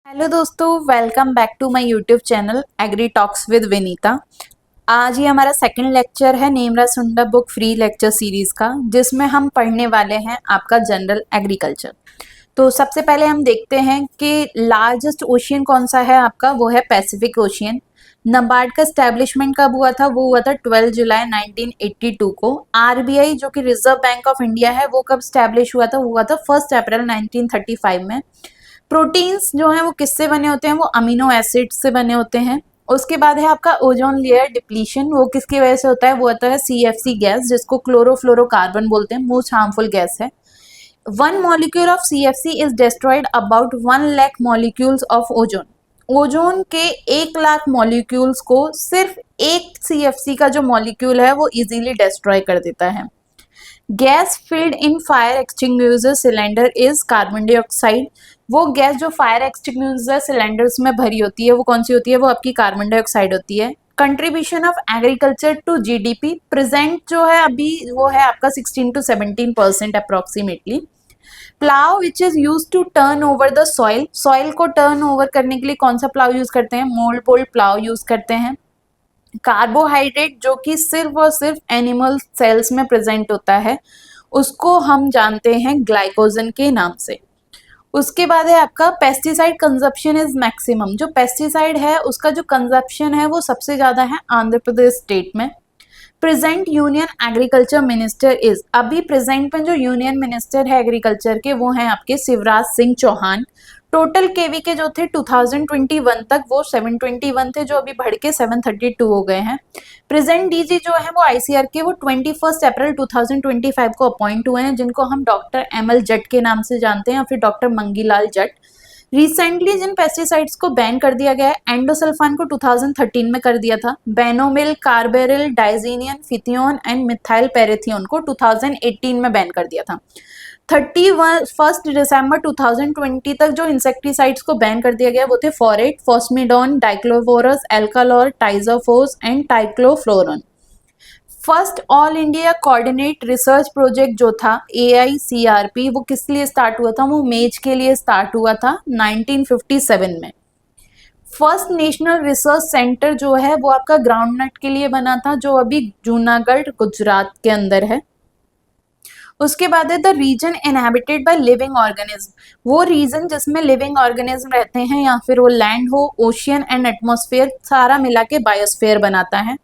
Hello दोस्तों, welcome back to my YouTube channel Agri Talks with Vinita. आज ये हमारा सेकंड लेक्चर है नेमरा सुंडा बुक फ्री लेक्चर सीरीज का, जिसमें हम पढ़ने वाले हैं आपका जनरल एग्रीकल्चर। तो सबसे पहले हम देखते हैं कि लार्जेस्ट ओशियन कौन सा है आपका, वो है पैसिफिक ओशियन। नबार्ड का स्टैब्लिशमेंट कब हुआ था? वो हुआ था 12 जुलाई 1982 को। आरबीआई जो कि रिजर्व बैंक ऑफ इंडिया है, वो कब स्टैब्लिश हुआ था? वो हुआ था 1 अप्रैल 1935 में। प्रोटीन्स जो हैं वो किससे बने होते हैं? वो अमीनो एसिड से बने होते हैं। उसके बाद है आपका ओजोन लेयर डिप्लीशन, वो किसकी वजह से होता है? वो होता है सीएफसी गैस, जिसको क्लोरोफ्लोरोकार्बन बोलते हैं, मोस्ट हार्मफुल गैस है। 1 molecule of CFC is destroyed about 1 lakh molecules of ozone. Ozone के 1 लाख मॉलिक्यूल्स को सिर्फ एक CFC का जो मॉलिक्यूल है वो इजीली डिस्ट्रॉय कर देता है। Gas field in fire extinguisher cylinder is carbon dioxide. वो गैस जो फायर एक्सटिंग्विशर सिलेंडर्स में भरी होती है वो कौन सी होती है? वो आपकी कार्बन डाइऑक्साइड होती है। Contribution of agriculture to GDP present जो है अभी वो है आपका 16 to 17% approximately. Plough which is use to turn over the soil, soil को टर्न ओवर करने के लिए कौन सा प्लाव यूज करते हैं? मोल्ड पोल्ड प्लाव यूज करते हैं। कार्बोहाइड्रेट जो कि सिर्फ और सिर्फ एनिमल सेल्स में प्रेजेंट होता है, उसको हम जानते हैं ग्लाइकोजन के नाम से। उसके बाद है आपका पेस्टिसाइड कंजप्शन इज मैक्सिमम। जो पेस्टिसाइड है उसका जो कंजप्शन है वो सबसे ज्यादा है आंध्र प्रदेश स्टेट में। Present union agriculture minister is, अभी प्रेजेंट में जो यूनियन मिनिस्टर है एग्रीकल्चर के वो हैं आपके शिवराज सिंह चौहान। टोटल केवी के जो थे 2021 तक वो 721 थे, जो अभी बढ़ के 732 हो गए हैं। प्रेजेंट डीजी जो है वो आईसीआर के वो 21 अप्रैल 2025 को अपॉइंट हुए हैं, जिनको हम डॉक्टर ML जट के नाम से जानते हैं या फिर डॉक्टर मंगीलाल जट। रिसेंटली जिन पेस्टिसाइड्स को बैन कर दिया गया है, एंडोसल्फान को 2013 में कर दिया था, benomyl, carbaryl, diazinon, fenthion and methyl parathion को 2018 में बैन कर दिया था। 31 दिसंबर 2020 तक जो इंसेक्टिसाइड्स को बैन कर दिया गया वो थे phorate, phosphamidon, dichlorvos, alachlor, triazophos and टाइक्लोफ्लोरोन। First all India coordinate research project जो था AICRP, वो किस लिए स्टार्ट हुआ था? वो मेज के लिए स्टार्ट हुआ था 1957 में। फर्स्ट नेशनल रिसर्च सेंटर जो है वो आपका ग्राउंड नट के लिए बना था, जो अभी जूनागढ़ गुजरात के अंदर है। उसके बाद है the region inhabited by living organism, वो रीजन जिसमें लिविंग ऑर्गेनिज्म रहते हैं, या फिर वो लैंड हो, ओशियन एंड एटमॉस्फेयर सारा मिला के बायोस्फेयर बनाता है।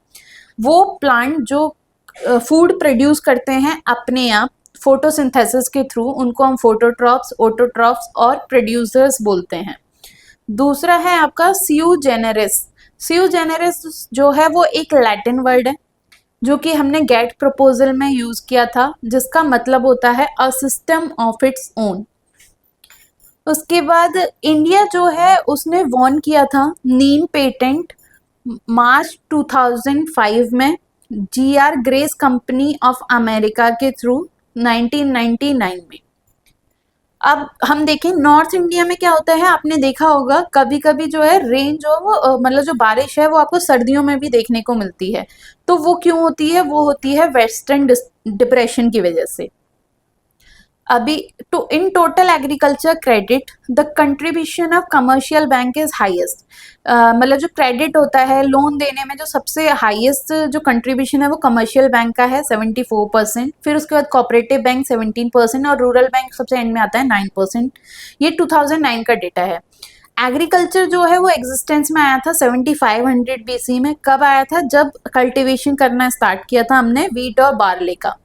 वो प्लांट जो फूड प्रोड्यूस करते हैं अपने आप फोटोसिंथेसिस के थ्रू, उनको हम फोटोट्रॉप्स, ऑटोट्रॉप्स और प्रोड्यूसर्स बोलते हैं। दूसरा है आपका स्यू जेनेरिस। स्यू जेनेरिस जो है वो एक लैटिन वर्ड है, जो कि हमने गेट प्रपोजल में यूज किया था, जिसका मतलब होता है a system of its own. उसके बाद इंडिया जो है उसने वॉन किया था नीम पेटेंट मार्च 2005 में GR grace company of America के थ्रू 1999 में। अब हम देखें नॉर्थ इंडिया में क्या होता है, आपने देखा होगा कभी कभी जो है रेन जो वो मतलब जो बारिश है वो आपको सर्दियों में भी देखने को मिलती है। तो वो क्यों होती है? वो होती है वेस्टर्न डिप्रेशन की वजह से। अभी to in total agriculture credit the contribution of commercial bank is highest. मतलब जो क्रेडिट होता है लोन देने में, जो सबसे हाईएस्ट जो कंट्रीब्यूशन है वो कमर्शियल बैंक का है 74%, फिर उसके बाद कोऑपरेटिव बैंक 17% और रूरल बैंक सबसे एंड में आता है 9%। ये 2009 का डेटा है। एग्रीकल्चर जो है वो एग्जिस्टेंस में आया था 7500 BC में। कब आया था? जब कल्टीवेशन करना स्टार्ट किया था हमने वीट और बार्ले का।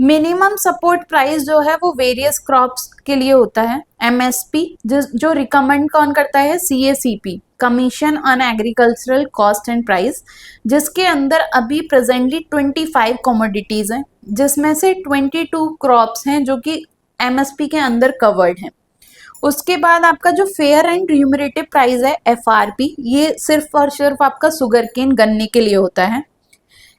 मिनिमम सपोर्ट प्राइस जो है वो वेरियस क्रॉप्स के लिए होता है। MSP जो रिकमेंड कौन करता है? CACP, commission on agricultural cost and price, जिसके अंदर अभी प्रेजेंटली 25 कमोडिटीज हैं, जिसमें से 22 क्रॉप्स हैं जो कि MSP के अंदर कवर्ड हैं। उसके बाद आपका जो फेयर एंड रिम्यूनरेटिव प्राइस है FRP, ये सिर्फ और सिर्फ आपका शुगर केन गन्ने के लिए होता है।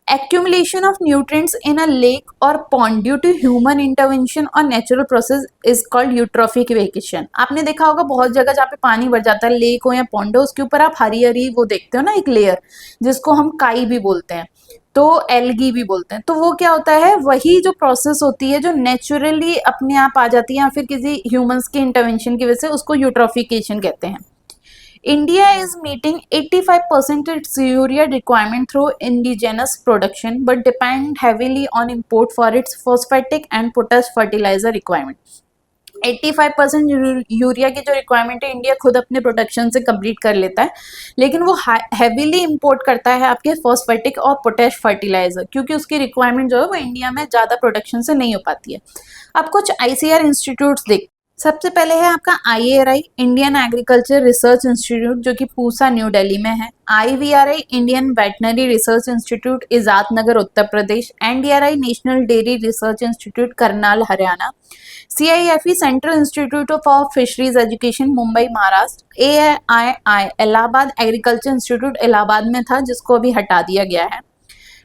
Accumulation of nutrients in a lake or pond due to human intervention or natural process is called eutrophication। आपने देखा होगा बहुत जगह जहाँ पे पानी भर जाता है, लेक हो या पॉन्ड हो, उसके ऊपर आप हरी हरी वो देखते हो ना एक लेयर, जिसको हम काई भी बोलते हैं। तो एल्गी भी बोलते हैं। तो वो क्या होता है, वही जो प्रोसेस होती है जो नेचुरली अपने आप आ जाती है या फिर किसी ह्यूमंस के इंटरवेंशन की वजह से, उसको यूट्रोफिकेशन कहते हैं। India is meeting 85% its urea requirement through indigenous production, but depend heavily on import for its phosphatic and potash fertilizer requirement। 85% urea की जो रिक्वायरमेंट है इंडिया खुद अपने प्रोडक्शन से कंप्लीट कर लेता है, लेकिन वो हैवीली इंपोर्ट करता है आपके फॉस्फेटिक और पोटैश फर्टिलाइजर, क्योंकि उसकी रिक्वायरमेंट जो है वो इंडिया में ज़्यादा प्रोडक्शन से नहीं हो पाती है। अब कुछ आईसीआर इंस्टीट्यूट्स देख, सबसे पहले है आपका IARI, Indian agriculture research institute, जो कि पूसा न्यू दिल्ली में है। IVRI, Indian veterinary research institute, इजाद नगर Uttar Pradesh. NDRI, national dairy research institute, Karnal Haryana. CIFE, central institute of fisheries education, Mumbai Maharashtra. AII, Allahabad agriculture institute, Allahabad में था, जिसको अभी हटा दिया गया है।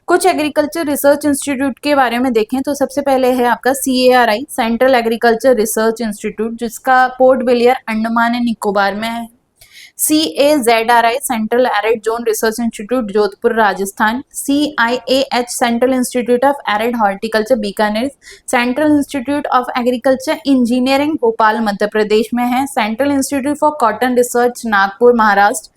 कुछ एग्रीकल्चर रिसर्च इंस्टीट्यूट के बारे में देखें तो सबसे पहले है आपका CARI, central agriculture research institute, जिसका पोर्ट ब्लेयर अंडमान एंड निकोबार में है। CAZRI, central arid zone research institute, Jodhpur Rajasthan. CIAH, central institute of arid horticulture, Bikaner. Central institute of agriculture engineering, Bhopal Madhya Pradesh में है। Central institute for cotton research, Nagpur Maharashtra.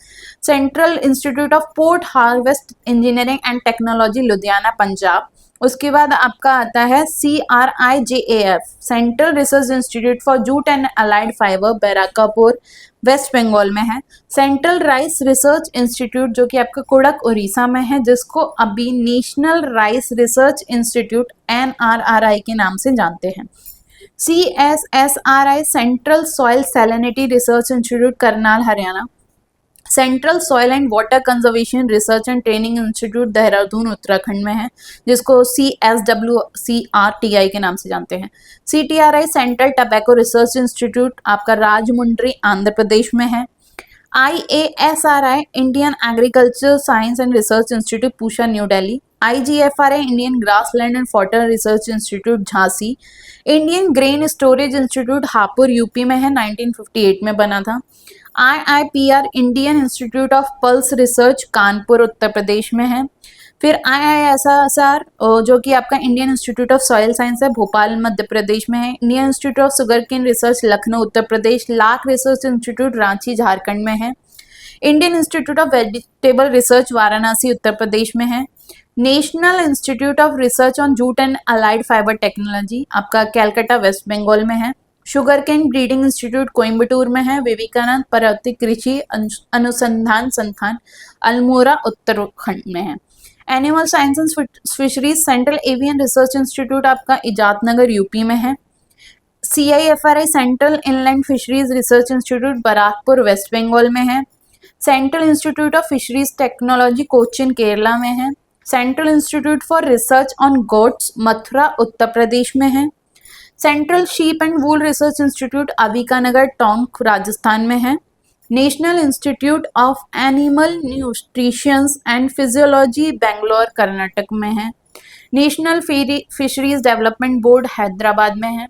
Central institute of port harvest engineering and technology, Ludhiana Punjab. उसके बाद आपका आता है CRIJAF, central research institute for jute and allied fibre, बैराकापुर waste Bengal में है। Central rice research institute, जो कि आपका कुड़क उड़ीसा में है, जिसको अभी national rice research institute NRRI के नाम से जानते हैं। CSSRI, central soil salinity research institute, Karnal Haryana. Central soil and water conservation research and training institute, Dehradun Uttarakhand में है, जिसको CSWCRTI के नाम से जानते हैं। CTRI, central tobacco research institute, आपका राजमुंड्री आंध्र प्रदेश में है। IASRI, Indian agriculture science and research institute, Pusa New Delhi. IGFRI, Indian grassland and fodder research institute, Jhansi. Indian grain storage institute, Hapur UP में है, 1958 में बना था। IIPR, Indian institute of pulse research, Kanpur Uttar Pradesh में है। फिर IISR, जो कि आपका Indian institute of soil science है, भोपाल मध्य प्रदेश में है। Indian institute of sugarcane research, Lucknow Uttar Pradesh. Lac research institute, Ranchi Jharkhand में है। Indian institute of vegetable research, Varanasi Uttar Pradesh में है। National institute of research on jute and allied fibre technology, आपका कैलकाटा वेस्ट बंगाल में है। Sugarcane breeding institute, Coimbatore में है। विवेकानंद पर्वतीय कृषि अनुसंधान संस्थान, अल्मोड़ा उत्तराखंड में है। Animal science and fisheries, central avian research institute, आपका इजाद नगर यूपी में है। CIFRI, central inland fisheries research institute, Barrackpore West Bengal में है। Central institute of fisheries technology, Cochin Kerala में है। Central institute for research on goats, Mathura Uttar Pradesh में है। Central sheep and wool research institute, Avikanagar Tonk Rajasthan में है। National institute of animal nutrition and physiology, Bangalore Karnataka में है। National fisheries development board, Hyderabad में है।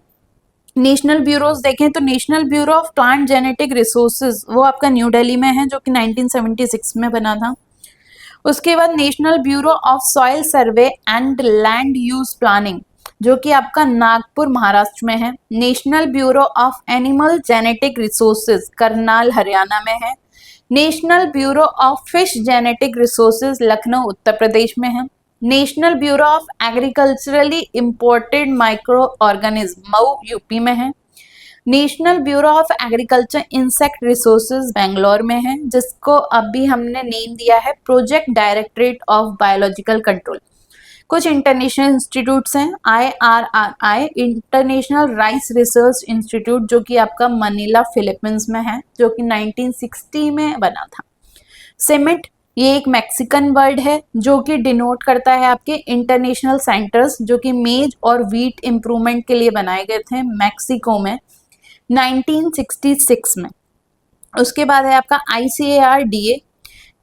नेशनल ब्यूरोज देखें तो national bureau of plant genetic resources, वो आपका न्यू दिल्ली में है, जो कि 1976 में बना था। उसके बाद national bureau of soil survey and land use planning, जो कि आपका नागपुर महाराष्ट्र में है। National bureau of animal genetic resources, Karnal Haryana में है। National bureau of fish genetic resources, Lucknow Uttar Pradesh में है। National bureau of agriculturally imported microorganism, Mau UP में है। National bureau of agriculture insect resources, Bangalore में है, जिसको अभी हमने नेम दिया है project directorate of biological control. कुछ इंटरनेशनल इंस्टीट्यूट्स हैं, IRRI, international rice research institute, जो कि आपका मनीला फिलीपींस में है, जो कि 1960 में बना था। सिमिट, ये एक मैक्सिकन वर्ड है जो कि डिनोट करता है आपके इंटरनेशनल सेंटर्स, जो कि मेज और व्हीट इंप्रूवमेंट के लिए बनाए गए थे मैक्सिको में 1966 में। उसके बाद है आपका ICARDA,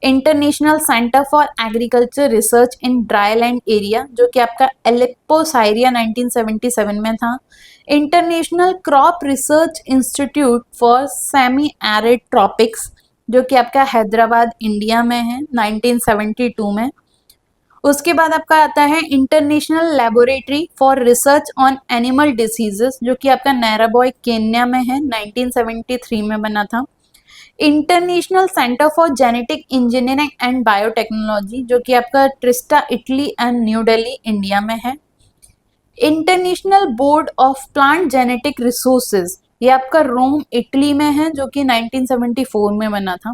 international centre for agriculture research in dryland area, जो कि आपका एलेप्पो साइरिया 1977 में था। International crop research institute for semi arid tropics, जो कि आपका हैदराबाद इंडिया में है, 1972 में। उसके बाद आपका आता है international laboratory for research on animal diseases, जो कि आपका नैरोबी केन्या में है, 1973 में बना था। International centre for genetic engineering and biotechnology, जो कि आपका Trieste Italy and New Delhi India में है। International board of plant genetic resources, ये आपका रोम इटली में है, जो कि 1974 में बना था।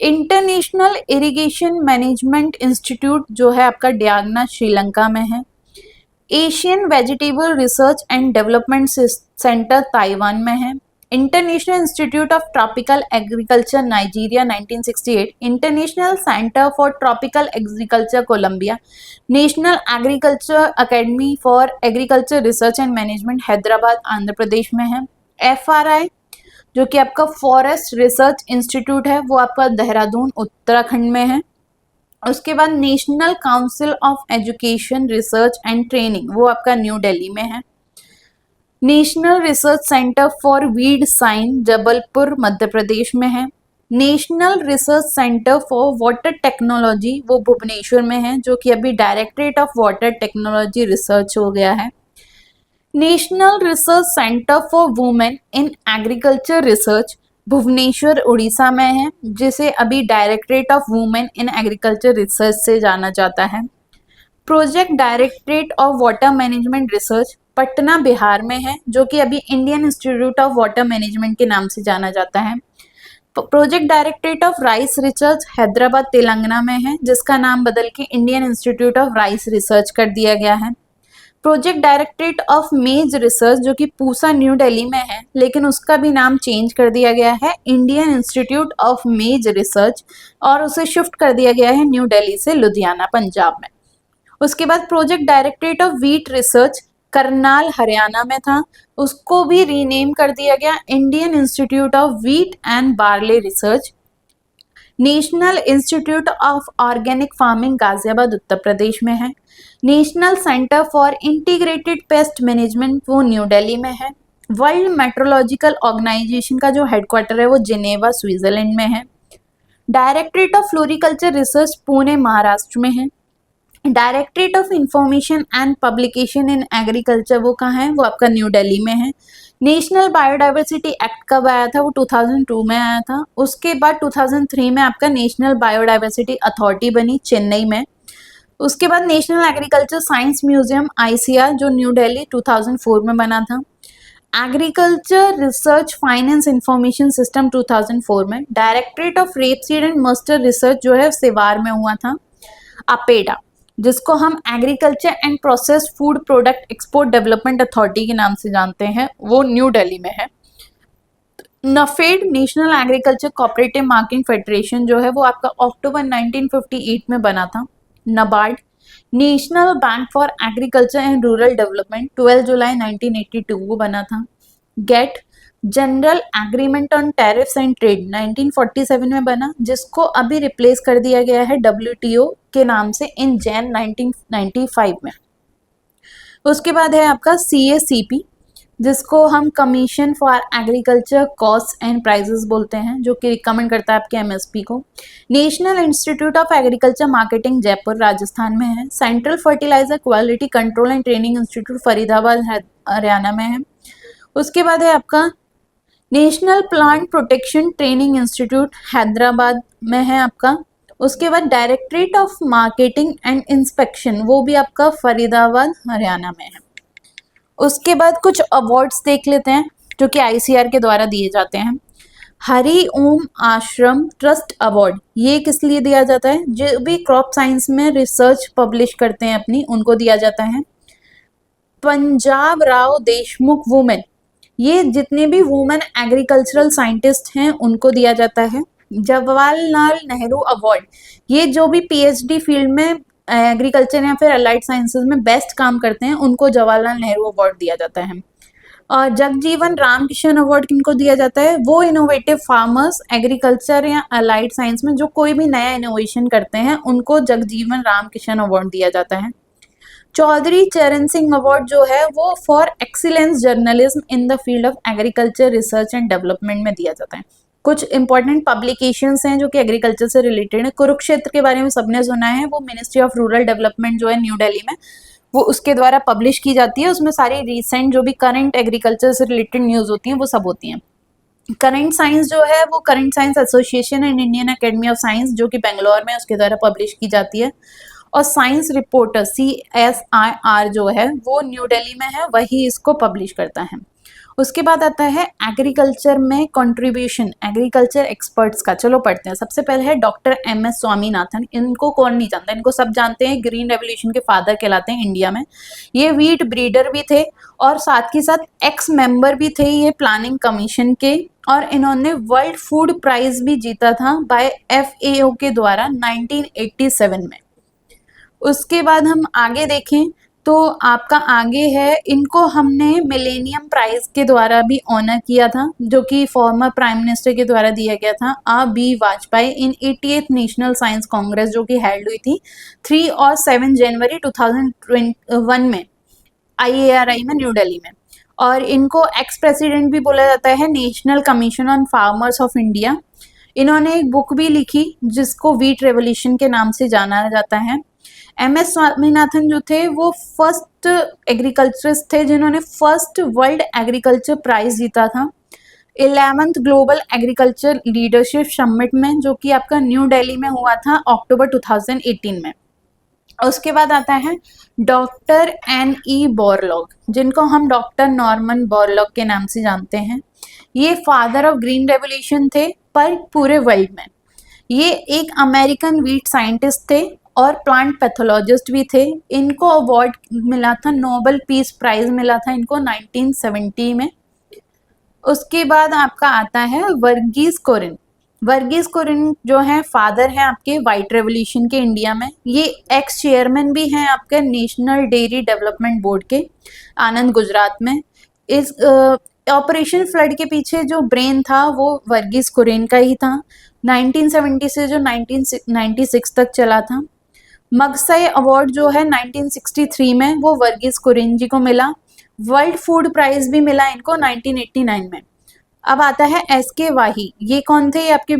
इंटरनेशनल इरिगेशन मैनेजमेंट इंस्टीट्यूट जो है आपका डियागना श्रीलंका में है। Asian vegetable research and development centre Taiwan में है। International institute of tropical agriculture Nigeria 1968, international centre for tropical agriculture Colombia, national agriculture academy for agriculture research and management Hyderabad Andhra Pradesh में है। FRI जो कि आपका फॉरेस्ट रिसर्च इंस्टीट्यूट है, वो आपका देहरादून उत्तराखंड में है। उसके बाद national council of education research and training, वो आपका न्यू दिल्ली में है। National research centre for weed science Jabalpur Madhya Pradesh में है। National research centre for water technology वो भुवनेश्वर में है, जो कि अभी directorate of water technology research हो गया है। National research centre for women in agriculture research Bhubaneswar Orissa में है, जिसे अभी directorate of women in agriculture research से जाना जाता है। Project directorate of water management research Patna Bihar में है, जो कि अभी Indian institute of water management के नाम से जाना जाता है। Project directorate of rice research Hyderabad Telangana में है, जिसका नाम बदल के Indian institute of rice research कर दिया गया है। प्रोजेक्ट डायरेक्टरेट ऑफ मेज रिसर्च जो कि पूसा न्यू दिल्ली में है, लेकिन उसका भी नाम चेंज कर दिया गया है इंडियन इंस्टीट्यूट ऑफ मेज रिसर्च, और उसे शिफ्ट कर दिया गया है न्यू दिल्ली से लुधियाना पंजाब में। उसके बाद project directorate of wheat research Karnal Haryana में था, उसको भी रीनेम कर दिया गया Indian institute of wheat and barley research. National institute of organic farming Ghaziabad Uttar Pradesh में है। National centre for integrated pest management वो न्यू दिल्ली में है। वर्ल्ड मेट्रोलॉजिकल ऑर्गेनाइजेशन का जो हेडक्वार्टर है वो जिनेवा स्विट्जरलैंड में है। Directorate of floriculture research Pune Maharashtra में है। Directorate of information and publication in agriculture वो कहाँ है, वो आपका न्यू दिल्ली में है। नेशनल बायोडाइवर्सिटी एक्ट कब आया था, वो 2002 में आया था। उसके बाद 2003 में आपका नेशनल बायोडाइवर्सिटी अथॉरिटी बनी चेन्नई में। उसके बाद national agriculture science museum ICR जो न्यू दिल्ली 2004 में बना था। Agriculture research finance information system 2004 में। Directorate of rapeseed and mustard research जो है सिवार में हुआ था। अपेडा जिसको हम agriculture and processed food product export development authority के नाम से जानते हैं, वो न्यू दिल्ली में है। NAFED national agriculture cooperative marketing federation जो है वो आपका अक्टूबर 1958 में बना था। NABARD national bank for agriculture and rural development 12 जुलाई 1982 को बना था। GATT general agreement on tariffs and trade 1947 में बना, जिसको अभी रिप्लेस कर दिया गया है WTO के नाम से इन जैन 1995 में। उसके बाद है आपका CACP जिसको हम commission for agriculture cost and prices बोलते हैं, जो कि रिकमेंड करता है आपके MSP को। National institute of agriculture marketing Jaipur Rajasthan में है। Central fertiliser quality control and training institute Faridabad Haryana में है। उसके बाद है आपका national plant protection training institute Hyderabad में है आपका। उसके बाद directorate of marketing and inspection वो भी आपका फरीदाबाद हरियाणा में है। उसके बाद कुछ अवार्ड्स देख लेते हैं जो कि ICR के द्वारा दिए जाते हैं। हरि ओम आश्रम ट्रस्ट अवार्ड ये किस लिए दिया जाता है, जो भी क्रॉप साइंस में रिसर्च पब्लिश करते हैं अपनी, उनको दिया जाता है। पंजाब राव देशमुख वुमेन ये जितने भी वुमेन एग्रीकल्चरल साइंटिस्ट हैं उनको दिया जाता है। जवाहरलाल नेहरू अवार्ड ये जो भी PhD फील्ड में एग्रीकल्चर या फिर अलाइड साइंसेज में बेस्ट काम करते हैं उनको जवाहरलाल नेहरू अवार्ड दिया जाता है। और जगजीवन राम किशन अवार्ड किनको दिया जाता है, वो इनोवेटिव फार्मर्स एग्रीकल्चर या अलाइड साइंस में जो कोई भी नया इनोवेशन करते हैं उनको जगजीवन राम किशन अवार्ड दिया जाता है। चौधरी चरण सिंह अवार्ड जो है वो for excellence journalism in the field of agriculture research and development में दिया जाता है। कुछ इंपॉर्टेंट पब्लिकेशंस हैं जो कि एग्रीकल्चर से रिलेटेड है। कुरुक्षेत्र के बारे में सबने सुना है, वो मिनिस्ट्री ऑफ रूरल डेवलपमेंट जो है न्यू दिल्ली में, वो उसके द्वारा पब्लिश की जाती है। उसमें सारी रिसेंट जो भी करंट एग्रीकल्चर से रिलेटेड न्यूज़ होती हैं वो सब होती हैं। करंट साइंस जो है वो current science association and Indian academy of science जो कि बेंगलोर में, उसके द्वारा पब्लिश की जाती है। और साइंस रिपोर्टर CSIR जो है वो न्यू दिल्ली में है, वही इसको पब्लिश करता है। उसके बाद आता है एग्रीकल्चर में कंट्रीब्यूशन एग्रीकल्चर एक्सपर्ट्स का। चलो पढ़ते हैं। सबसे पहले है डॉक्टर MS स्वामीनाथन। इनको कौन नहीं जानता, इनको सब जानते हैं, ग्रीन रेवोल्यूशन के फादर कहलाते हैं इंडिया में। ये वीट ब्रीडर भी थे और साथ ही साथ एक्स मेंबर भी थे ये प्लानिंग कमीशन के, और इन्होंने वर्ल्ड फूड प्राइज भी जीता था बाय FAO के द्वारा 1987 में। उसके बाद हम आगे देखें तो आपका आगे है, इनको हमने मिलेनियम प्राइज के द्वारा भी ऑनर किया था, जो कि फॉर्मर प्राइम मिनिस्टर के द्वारा दिया गया था B वाजपेयी इन 88th नेशनल साइंस कांग्रेस जो कि हेल्ड हुई थी 3 और 7 जनवरी 2021 में IARI में, न्यू दिल्ली में। और इनको एक्स प्रेसिडेंट भी बोला जाता है national commission on farmers of India. इन्होंने एक बुक भी लिखी जिसको वीट रेवोल्यूशन के नाम से जाना जाता है। MS स्वामीनाथन जो थे वो फर्स्ट एग्रीकल्चरिस्ट थे जिन्होंने फर्स्ट वर्ल्ड एग्रीकल्चर प्राइज जीता था 11th global agriculture leadership summit में, जो कि आपका न्यू दिल्ली में हुआ था अक्टूबर 2018 में। उसके बाद आता है डॉक्टर NE बोरलॉग, जिनको हम डॉक्टर नॉर्मन बोरलॉग के नाम से जानते हैं। ये फादर ऑफ ग्रीन रेवोल्यूशन थे पर पूरे वर्ल्ड में। ये एक अमेरिकन वीट साइंटिस्ट थे और प्लांट पैथोलॉजिस्ट भी थे। इनको अवार्ड मिला था, नोबेल पीस प्राइज मिला था इनको 1970 में। उसके बाद आपका आता है वर्गीस कुरियन। वर्गीस कुरियन जो है फादर हैं आपके वाइट रेवोल्यूशन के इंडिया में। ये एक्स चेयरमैन भी हैं आपके नेशनल डेयरी डेवलपमेंट बोर्ड के, आनंद गुजरात में। इस ऑपरेशन फ्लड के पीछे जो ब्रेन था वो वर्गीस कुरियन का ही था, 1970 से जो 1996 तक चला था। मगसाई अवार्ड जो है 1963 में वो वर्गीस कुरियन जी को मिला। वर्ल्ड फूड प्राइज भी मिला इनको 1989 में। अब आता है SK वाही। ये कौन थे? ये आपके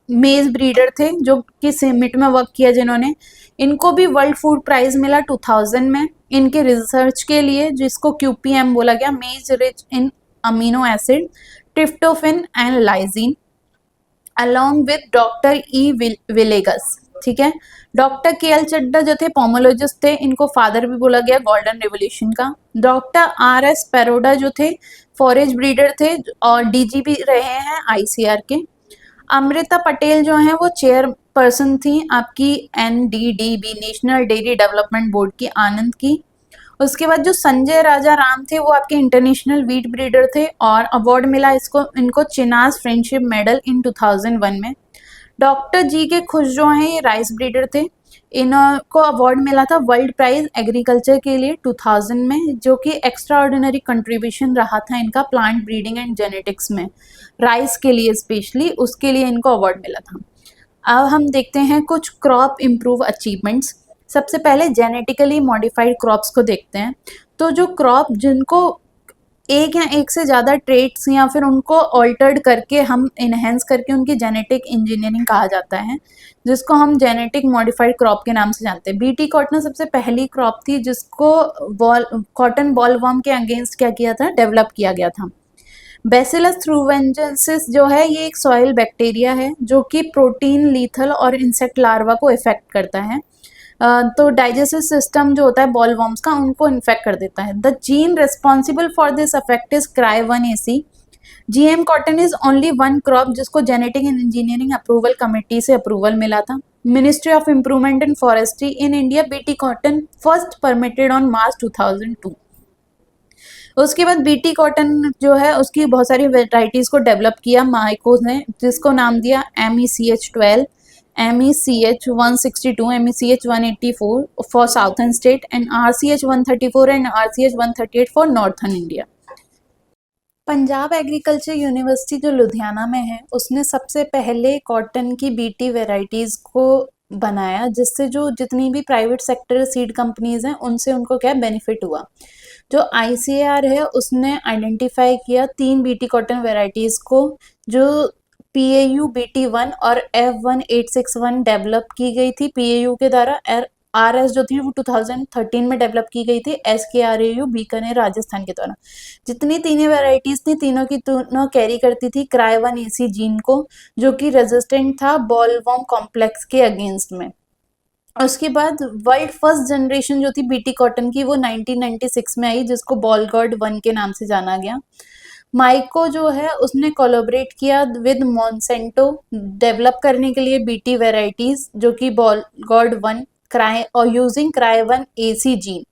मेज ब्रीडर थे जो कि सिमिट में वर्क किया जिन्होंने। इनको भी वर्ल्ड फूड प्राइज मिला 2000 में इनके रिसर्च के लिए, जिसको QPM बोला गया, मेज rich in amino acid, tryptophan and lysine, along with doctor E विलेगस। ठीक है। डॉक्टर KL चड्डा जो थे पोमोलॉजिस्ट थे, इनको फादर भी बोला गया गोल्डन रेवोल्यूशन का। डॉक्टर RS पेरोडा जो थे फॉरेज ब्रीडर थे और DG भी रहे हैं ICR के। अमृता पटेल जो हैं वो चेयरपर्सन थी आपकी NDDB national dairy development board की, आनंद की। उसके बाद जो संजय राजा राम थे वो आपके इंटरनेशनल वीट ब्रीडर थे और अवार्ड मिला इनको चिनास फ्रेंडशिप मेडल इन 2001 में। डॉक्टर GK खुश जो हैं ये राइस ब्रीडर थे, इनको अवार्ड मिला था वर्ल्ड प्राइज एग्रीकल्चर के लिए 2000 में, जो कि एक्स्ट्रा ऑर्डिनरी कंट्रीब्यूशन रहा था इनका प्लांट ब्रीडिंग एंड जेनेटिक्स में, राइस के लिए स्पेशली, उसके लिए इनको अवार्ड मिला था। अब हम देखते हैं कुछ क्रॉप इम्प्रूव अचीवमेंट्स। सबसे पहले जेनेटिकली मॉडिफाइड क्रॉप्स को देखते हैं। तो जो क्रॉप जिनको एक या एक से ज़्यादा ट्रेट्स या फिर उनको ऑल्टर्ड करके हम इनहेंस करके उनकी जेनेटिक इंजीनियरिंग कहा जाता है, जिसको हम जेनेटिक मॉडिफाइड क्रॉप के नाम से जानते हैं। BT कॉटन सबसे पहली क्रॉप थी जिसको कॉटन बॉलवर्म के अगेंस्ट क्या किया था, डेवलप किया गया था। बैसिलस थ्रूवेंजेंसिस जो है ये एक सॉइल बैक्टीरिया है जो कि प्रोटीन लीथल और इंसेक्ट लार्वा को इफेक्ट करता है। तो डाइजेस्टिव सिस्टम जो होता है बॉलवर्म्स का उनको इन्फेक्ट कर देता है। The gene responsible for this affect is CRY1AC। GM cotton is only one crop जिसको genetic and engineering approval committee से अप्रूवल मिला था। Ministry of improvement in forestry in India BT cotton first permitted on March 2002। उसके बाद BT cotton जो है उसकी बहुत सारी वेराइटीज़ को डेवलप किया माइकोस ने, जिसको नाम दिया MECH12, MECH162, MECH184 for southern state and RCH134 and RCH138 for northern India. Punjab agriculture university जो लुधियाना में है उसने सबसे पहले कॉटन की BT वेराइटीज़ को बनाया, जिससे जो जितनी भी प्राइवेट सेक्टर सीड कंपनीज हैं उनसे उनको क्या बेनिफिट हुआ। जो ICAR है उसने आइडेंटिफाई किया 3 BT कॉटन वेराइटीज़ को जो PAU BT1 और F1861 डेवलप की गई थी PAU के द्वारा। RS जो थी वो 2013 में डेवलप की गई थी SKRAU बीकानेर राजस्थान के द्वारा। जितनी तीनों वेराइटीज थी तीनों की तीनों कैरी करती थी Cry1AC जीन को, जो कि रेजिस्टेंट था बॉलवॉर्म कॉम्प्लेक्स के अगेंस्ट में। उसके बाद वर्ल्ड फर्स्ट जनरेशन जो थी बीटी कॉटन की वो 1996 में आई, जिसको बॉलगॉर्ड 1 के नाम से जाना गया। माइको जो है उसने कोलैबोरेट किया विद मॉन्सेंटो डेवलप करने के लिए बीटी वेराइटीज, जो कि बॉलगॉर्ड 1 क्राई और यूजिंग Cry1AC जीन।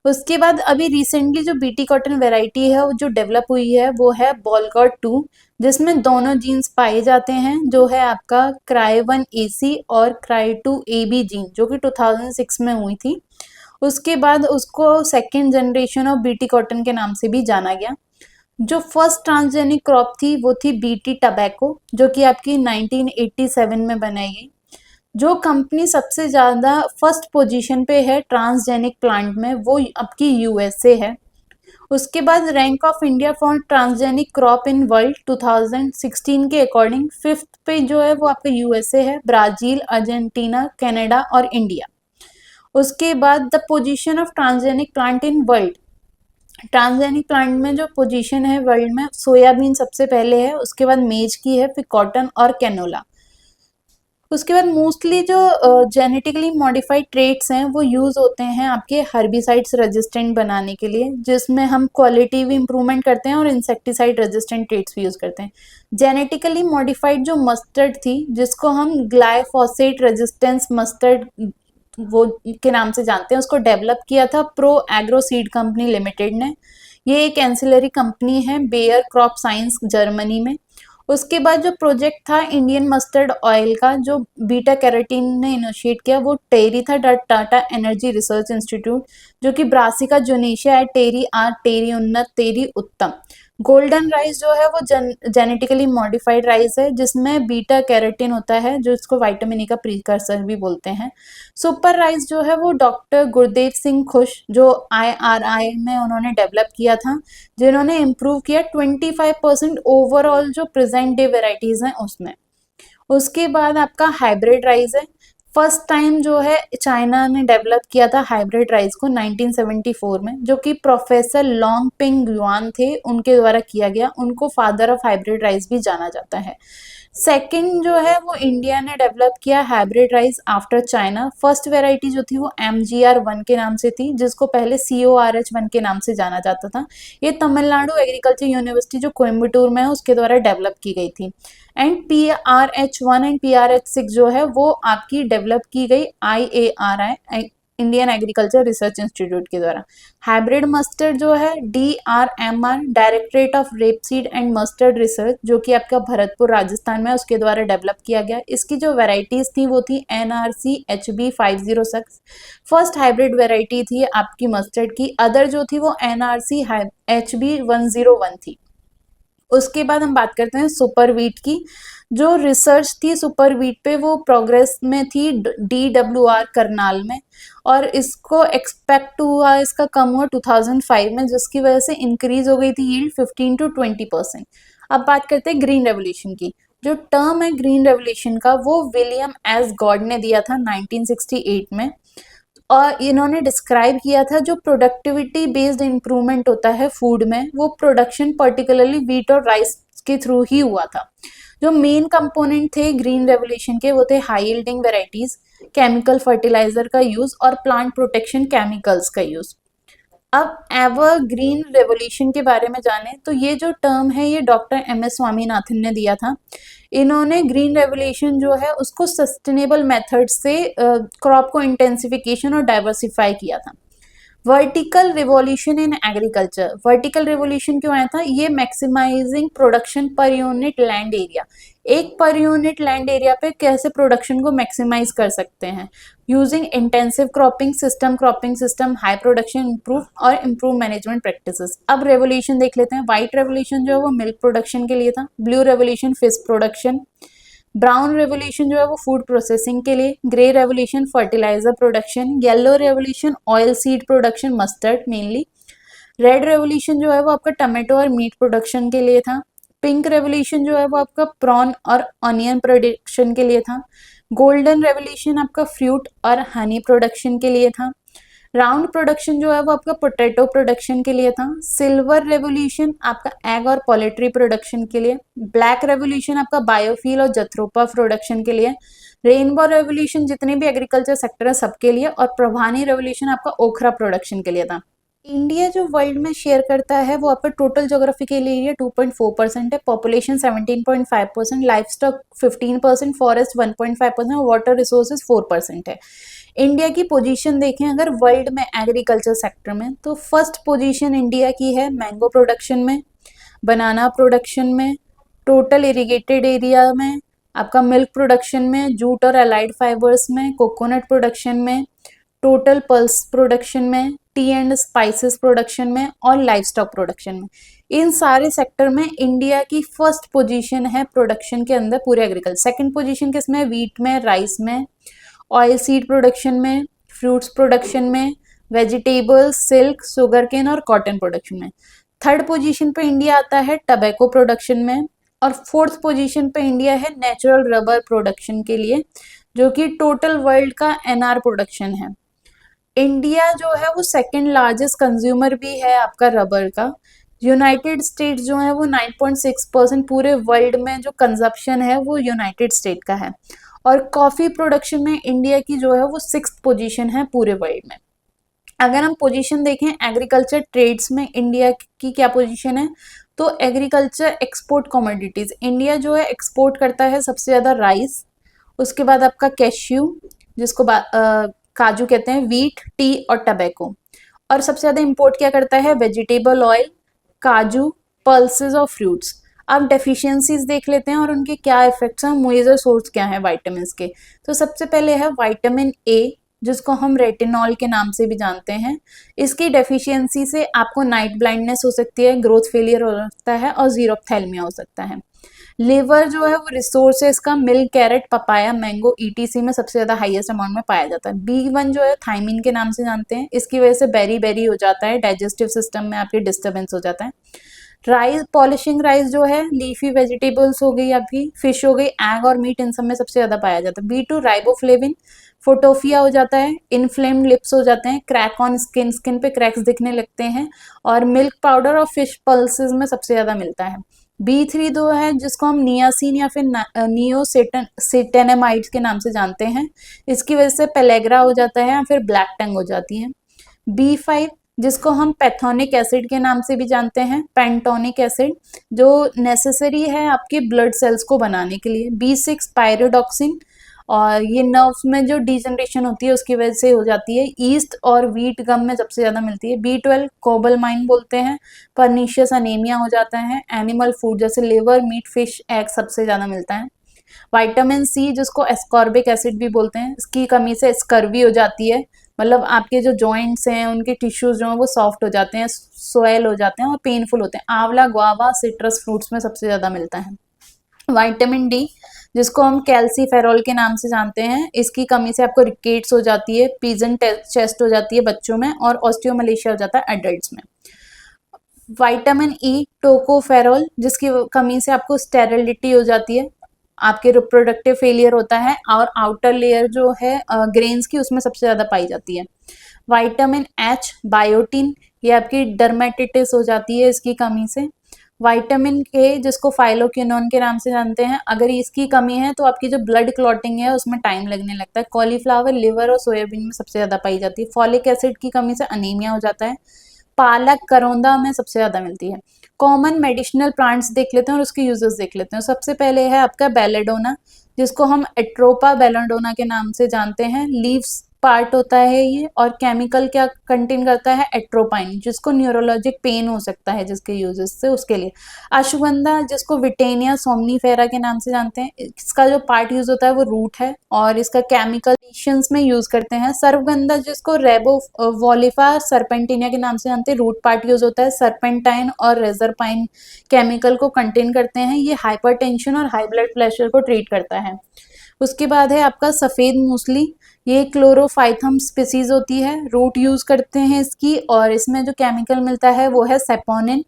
उसके बाद अभी रिसेंटली जो बीटी कॉटन वेराइटी है वो जो डेवलप हुई है वो है बॉलगॉर्ड 2, जिसमें दोनों जीन्स पाए जाते हैं, जो है आपका Cry1AC और Cry2AB जीन, जो कि 2006 में हुई थी। उसके बाद उसको second generation of BT cotton के नाम से भी जाना गया। जो फर्स्ट ट्रांसजेनिक क्रॉप थी वो थी बीटी टबैको, जो कि आपकी 1987 में बनाई गई। जो कंपनी सबसे ज़्यादा फर्स्ट पोजीशन पे है ट्रांसजेनिक प्लांट में वो आपकी USA है। उसके बाद rank of India for transgenic crop in world 2016 के अकॉर्डिंग फिफ्थ पे जो है वो आपका USA है, ब्राज़ील, अर्जेंटीना, कनाडा और इंडिया। उसके बाद the position of transgenic plant in world, transgenic plant में जो पोजीशन है वर्ल्ड में, सोयाबीन सबसे पहले है, उसके बाद मेज की है, फिर कॉटन और कैनोला। उसके बाद मोस्टली जो जेनेटिकली मॉडिफाइड ट्रेट्स हैं वो यूज़ होते हैं आपके हर्बिसाइड्स रेजिस्टेंट बनाने के लिए, जिसमें हम क्वालिटी भी इम्प्रूवमेंट करते हैं और इंसेक्टिसाइड रेजिस्टेंट ट्रेट्स भी यूज़ करते हैं। जेनेटिकली मॉडिफाइड जो मस्टर्ड थी, जिसको हम ग्लाइफोसेट रेजिस्टेंस मस्टर्ड वो के नाम से जानते हैं, उसको डेवलप किया था pro agro seed company limited ने। ये एक एंसिलरी कंपनी है बेयर क्रॉप साइंस जर्मनी में। उसके बाद जो प्रोजेक्ट था इंडियन मस्टर्ड ऑयल का, जो बीटा कैरोटीन ने इनिशिएट किया, वो टेरी था, टाटा एनर्जी रिसर्च इंस्टीट्यूट, जो कि ब्रासिका जुनेशिया है, टेरी आर, टेरी उन्नत, टेरी उत्तम। गोल्डन राइस जो है वो जेनेटिकली मॉडिफाइड राइस है, जिसमें बीटा कैरोटीन होता है, जो इसको विटामिन E का प्रीकर्सर भी बोलते हैं। सुपर राइस जो है वो डॉक्टर गुरदेव सिंह खुश, जो IRI में उन्होंने डेवलप किया था, जिन्होंने इम्प्रूव किया 25% ओवरऑल जो प्रेजेंट डे वेराइटीज हैं उसमें। उसके बाद आपका हाइब्रिड राइस है। फर्स्ट टाइम जो है चाइना ने डेवलप किया था हाइब्रिड राइस को 1974 में, जो कि प्रोफेसर लॉन्ग पिंग युआन थे, उनके द्वारा किया गया। उनको फादर ऑफ हाइब्रिड राइस भी जाना जाता है। सेकंड जो है वो इंडिया ने डेवलप किया hybrid rice after China. First variety जो थी वो MGR1 के नाम से थी, जिसको पहले CORH1 के नाम से जाना जाता था। ये तमिलनाडु एग्रीकल्चर यूनिवर्सिटी जो कोयम्बटूर में है उसके द्वारा डेवलप की गई थी। एंड PRH1 एंड PRH6 जो है वो आपकी डेवलप की गई IARI, Indian agriculture research institute के द्वारा। हाइब्रिड मस्टर्ड जो है DRMR, directorate of rapeseed and mustard research, जो कि आपका भरतपुर राजस्थान में, उसके द्वारा डेवलप किया गया। इसकी जो वेराइटीज थी वो थी NRC HB506, first hybrid variety थी आपकी मस्टर्ड की। अदर जो थी वो NRC HB101 थी। उसके बाद हम बात करते हैं सुपर वीट की। जो रिसर्च थी सुपर वीट पे वो प्रोग्रेस में थी DWR करनाल में, और इसको एक्सपेक्ट हुआ इसका कम हुआ 2005 में, जिसकी वजह से इंक्रीज हो गई थी यील्ड 15 to 20%। अब बात करते हैं ग्रीन रेवोल्यूशन की। जो टर्म है ग्रीन रेवोल्यूशन का वो विलियम एस गॉड ने दिया था 1968 में, और इन्होंने डिस्क्राइब किया था जो प्रोडक्टिविटी बेस्ड इंप्रूवमेंट होता है फूड में, वो प्रोडक्शन पर्टिकुलरली व्हीट और राइस के थ्रू ही हुआ था। जो मेन कंपोनेंट थे ग्रीन रेवोल्यूशन के वो थे high yielding varieties, chemical fertiliser का यूज और प्लांट प्रोटेक्शन केमिकल्स का यूज। अब एवर ग्रीन रेवोल्यूशन के बारे में जाने तो ये जो टर्म है ये डॉक्टर MS स्वामीनाथन ने दिया था। इन्होंने ग्रीन रेवोल्यूशन जो है उसको सस्टेनेबल मेथड से क्रॉप को इंटेंसिफिकेशन और डाइवर्सिफाई किया था। Vertical revolution in agriculture, vertical revolution क्यों आया था? ये maximising production per unit land area, एक पर यूनिट लैंड एरिया पे कैसे प्रोडक्शन को मैक्सिमाइज कर सकते हैं using intensive cropping system, high production improve और इम्प्रूव मैनेजमेंट प्रैक्टिसेस। अब रेवोल्यूशन देख लेते हैं। व्हाइट रेवोल्यूशन जो है वो मिल्क प्रोडक्शन के लिए था, blue revolution fish production, brown revolution जो है वो फूड प्रोसेसिंग के लिए, grey revolution fertiliser production, yellow revolution oilseed production mustard mainly, red revolution जो है वो आपका टमाटो और मीट प्रोडक्शन के लिए था, पिंक रेवोल्यूशन जो है वो आपका प्रॉन और ऑनियन प्रोडक्शन के लिए था। गोल्डन रेवोल्यूशन आपका फ्रूट और हनी प्रोडक्शन के लिए था। राउंड प्रोडक्शन जो है वो आपका पोटैटो प्रोडक्शन के लिए था। सिल्वर रेवोल्यूशन आपका एग और पोल्ट्री प्रोडक्शन के लिए। ब्लैक रेवोल्यूशन आपका बायोफ्यूल और जथ्रोपा प्रोडक्शन के लिए। रेनबो रेवोल्यूशन जितने भी एग्रीकल्चर सेक्टर है सबके लिए। और प्रभानी रेवोल्यूशन आपका ओखरा प्रोडक्शन के लिए था। इंडिया जो वर्ल्ड में शेयर करता है वो आपका टोटल ज्योग्राफिकल एरिया 2.4% है, पॉपुलेशन 17.5%, लाइफ स्टॉक 15%, फॉरेस्ट 1.5% और वाटर रिसोर्सेज 4% है। इंडिया की पोजीशन देखें अगर वर्ल्ड में एग्रीकल्चर सेक्टर में, तो फर्स्ट पोजीशन इंडिया की है मैंगो प्रोडक्शन में, बनाना प्रोडक्शन में, टोटल इरिगेटेड एरिया में, आपका मिल्क प्रोडक्शन में, जूट और अलाइड फाइबर्स में, कोकोनट प्रोडक्शन में, टोटल पल्स प्रोडक्शन में, टी एंड स्पाइसेस प्रोडक्शन में और लाइफ स्टॉक प्रोडक्शन में। इन सारे सेक्टर में इंडिया की फर्स्ट पोजीशन है प्रोडक्शन के अंदर पूरे एग्रीकल्चर। सेकंड पोजीशन किसमें? वीट में, राइस में, ऑयल सीड प्रोडक्शन में, फ्रूट्स प्रोडक्शन में, वेजिटेबल्स, सिल्क, शुगर केन और कॉटन प्रोडक्शन में। थर्ड पोजीशन पे इंडिया आता है टबैको प्रोडक्शन में। और फोर्थ पोजीशन पे इंडिया है नेचुरल रबर प्रोडक्शन के लिए, जो कि टोटल वर्ल्ड का एनआर प्रोडक्शन है। इंडिया जो है वो सेकंड लार्जेस्ट कंज्यूमर भी है आपका रबर का। यूनाइटेड स्टेट्स जो है वो 9.6% पूरे वर्ल्ड में जो कंजप्शन है वो यूनाइटेड स्टेट का है। और कॉफी प्रोडक्शन में इंडिया की जो है वो 6th पोजीशन है पूरे वर्ल्ड में। अगर हम पोजीशन देखें एग्रीकल्चर ट्रेड्स में इंडिया की क्या पोजीशन है, तो एग्रीकल्चर एक्सपोर्ट कमोडिटीज इंडिया जो है एक्सपोर्ट करता है सबसे ज्यादा राइस, उसके बाद आपका कैश्यू जिसको काजू कहते हैं, वीट, टी और टबैको। और सबसे ज्यादा इंपोर्ट क्या करता है? वेजिटेबल ऑयल, काजू, पल्सेस और फ्रूट्स। अब डेफिशिएंसीज देख लेते हैं और उनके क्या इफेक्ट्स हैं, मेजर सोर्स क्या है विटामिन के। तो सबसे पहले है विटामिन ए, जिसको हम रेटिनॉल के नाम से भी जानते हैं। इसकी डेफिशिएंसी से आपको नाइट ब्लाइंडनेस हो सकती है, ग्रोथ फेलियर हो सकता है और जीरोप्थेल्मिया हो सकता है। लिवर जो है वो रिसोर्सेज का milk, carrot, papaya, mango, ETC में सबसे ज्यादा हाईएस्ट अमाउंट में पाया जाता है। B1 जो है थायमिन के नाम से जानते हैं, इसकी वजह से बेरी बेरी हो जाता है, डाइजेस्टिव सिस्टम में आपके डिस्टर्बेंस हो जाता है। राइस, पॉलिशिंग राइस जो है, लीफी वेजिटेबल्स हो गई, आपकी फिश हो गई, एग और मीट, इन सब में सबसे ज्यादा पाया जाता है। B2 राइबोफ्लेविन, फोटोफिया हो जाता है, इन्फ्लेम्ड लिप्स हो जाते हैं, क्रैक ऑन स्किन, स्किन पे क्रैक्स दिखने लगते हैं। और मिल्क पाउडर और फिश पल्सेस में सबसे ज्यादा मिलता है। B3 दो है जिसको हम नियासिन या फिर नियोसिटेनामाइड्स के नाम से जानते हैं, इसकी वजह से पेलेग्रा हो जाता है या फिर ब्लैक टंग हो जाती है। B5 जिसको हम पैथोनिक एसिड के नाम से भी जानते हैं, पेंटोनिक एसिड, जो नेसेसरी है आपके ब्लड सेल्स को बनाने के लिए। B6 पायरोडॉक्सिन, और ये नर्व्स में जो डिजनरेशन होती है उसकी वजह से हो जाती है। ईस्ट और व्हीट गम में सबसे ज्यादा मिलती है। B12 कोबालमाइन बोलते हैं, परनीशियस अनीमिया हो जाता है। एनिमल फूड जैसे लिवर, मीट, फिश, एग सबसे ज्यादा मिलता है। विटामिन सी जिसको एस्कॉर्बिक एसिड भी बोलते हैं, इसकी कमी से स्कर्वी हो जाती है, मतलब आपके जो जॉइंट्स हैं उनके टिश्यूज जो हैं वो सॉफ्ट हो जाते हैं, स्वेल हो जाते हैं और पेनफुल होते हैं। आंवला, गुआवा, सिट्रस फ्रूट्स में सबसे ज्यादा मिलता है। विटामिन डी जिसको हम कैल्सीफेरॉल के नाम से जानते हैं, इसकी कमी से आपको रिकेट्स हो जाती है, पीजन चेस्ट हो जाती है बच्चों में और ऑस्टियोमलेशिया हो जाता है एडल्ट्स में। विटामिन ई टोकोफेरॉल जिसकी कमी से आपको स्टेरिलिटी हो जाती है, आपके रिप्रोडक्टिव फेलियर होता है और आउटर लेयर जो है ग्रेन्स की उसमें सबसे ज्यादा पाई जाती है। विटामिन एच, बायोटिन, ये आपकी डर्मेटिटिस हो जाती है इसकी कमी से। विटामिन के जिसको फाइलोक्विनोन के नाम से जानते हैं, अगर इसकी कमी है तो आपकी जो ब्लड क्लॉटिंग है उसमें टाइम लगने लगता है। कॉलीफ्लावर, लिवर और सोयाबीन में सबसे ज्यादा पाई जाती है। फॉलिक एसिड की कमी से अनीमिया हो जाता है। पालक, करौंदा में सबसे ज्यादा मिलती है। कॉमन मेडिसिनल प्लांट्स देख लेते हैं और उसके यूजेस देख लेते हैं। सबसे पहले है आपका बेलेडोना, जिसको हम एट्रोपा बेलेडोना के नाम से जानते हैं। लीव्स पार्ट होता है ये, और केमिकल क्या कंटेन करता है? एट्रोपाइन, जिसको न्यूरोलॉजिक पेन हो सकता है जिसके यूजेस से, उसके लिए। अश्वगंधा जिसको विटेनिया सोमनीफेरा के नाम से जानते हैं, इसका जो पार्ट यूज होता है वो रूट है और इसका केमिकल में यूज करते हैं। सर्वगंधा जिसको रेबो वॉलिफा सर्पेंटिनिया के नाम से जानते हैं, रूट पार्ट यूज होता है। सर्पेंटाइन और रेजरपाइन केमिकल को कंटेन करते हैं, ये हाइपरटेंशन और हाई ब्लड प्रेशर को ट्रीट करता है। उसके बाद है आपका सफेद मूसली, ये क्लोरोफाइथम स्पीसीज होती है, रूट यूज करते हैं इसकी, और इसमें जो केमिकल मिलता है वो है सेपोनिन,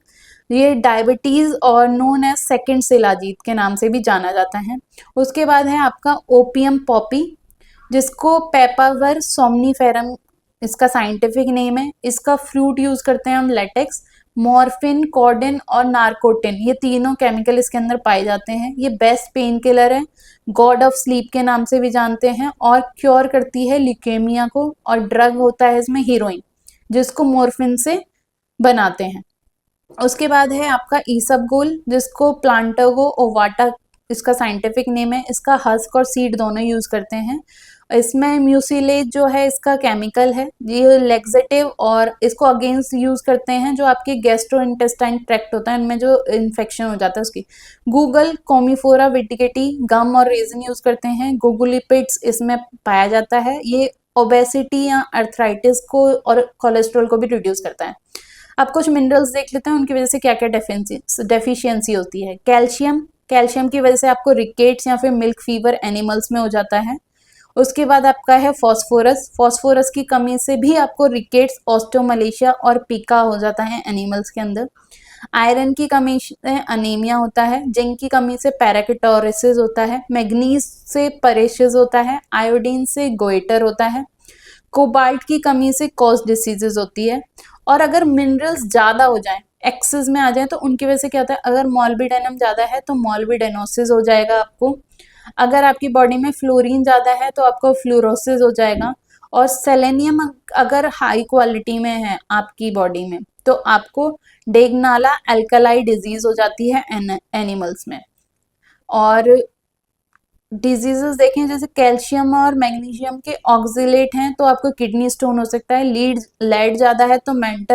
ये डायबिटीज और नोन एज सेकंड शिलाजीत के नाम से भी जाना जाता है। उसके बाद है आपका ओपियम पॉपी, जिसको पेपावर सोमनीफेरम इसका साइंटिफिक नेम है। इसका फ्रूट यूज करते हैं हम लेटेक्स। मॉर्फिन, कॉर्डिन और नार्कोटिन, ये तीनों केमिकल इसके अंदर पाए जाते हैं। ये बेस्ट पेन किलर है, गॉड ऑफ स्लीप के नाम से भी जानते हैं, और क्योर करती है ल्यूकेमिया को। और ड्रग होता है इसमें हीरोइन, जिसको मॉर्फिन से बनाते हैं। उसके बाद है आपका ईसबगोल, जिसको प्लांटागो ओवाटा इसका साइंटिफिक नेम है। इसका हस्क और सीड दोनों यूज करते हैं। इसमें म्यूसिलेज जो है इसका केमिकल है, ये लेक्सेटिव, और इसको अगेंस्ट यूज करते हैं जो आपके गैस्ट्रो इंटेस्टाइन ट्रैक्ट होता है, इनमें जो इन्फेक्शन हो जाता है उसकी। गूगल, कोमीफोरा विटिकेटी, गम और रेजिन यूज करते हैं। गुगुलिपिड्स इसमें पाया जाता है, ये ओबेसिटी या अर्थराइटिस को और कोलेस्ट्रॉल को भी रिड्यूस करता है। अब कुछ मिनरल्स देख लेते हैं, उनकी वजह से क्या क्या डेफिशिएंसी होती है। कैल्शियम, कैल्शियम की वजह से आपको रिकेट्स या फिर मिल्क फीवर एनिमल्स में हो जाता है। उसके बाद आपका है फॉस्फोरस, फॉस्फोरस की कमी से भी आपको रिकेट्स, ऑस्टियोमलेशिया और पिका हो जाता है एनिमल्स के अंदर। आयरन की कमी से अनीमिया होता है। जिंक की कमी से पैराकिटोरिसिस होता है। मैग्नीज से परेशिस होता है। आयोडीन से गोइटर होता है। कोबाल्ट की कमी से कॉज डिसीजेज होती है। और अगर मिनरल्स ज़्यादा हो जाएं, एक्सेस में आ जाए, तो उनकी वजह से क्या होता है, अगर मॉल्बिडेनम ज़्यादा है तो मॉल्बिडेनोसिस हो जाएगा आपको। अगर आपकी बॉडी में फ्लोरीन ज़्यादा है तो आपको फ्लोरोसिस हो जाएगा। और सेलेनियम अगर हाई क्वालिटी में है आपकी बॉडी में तो आपको डेगनाला एल्कलाई डिजीज हो जाती है एनिमल्स में। और डिजीजेस देखें, जैसे कैल्शियम और मैग्नीशियम के ऑक्सिलेट हैं तो आपको किडनी स्टोन हो सकता है। लीड लेड ज़्यादा है तो मेंटल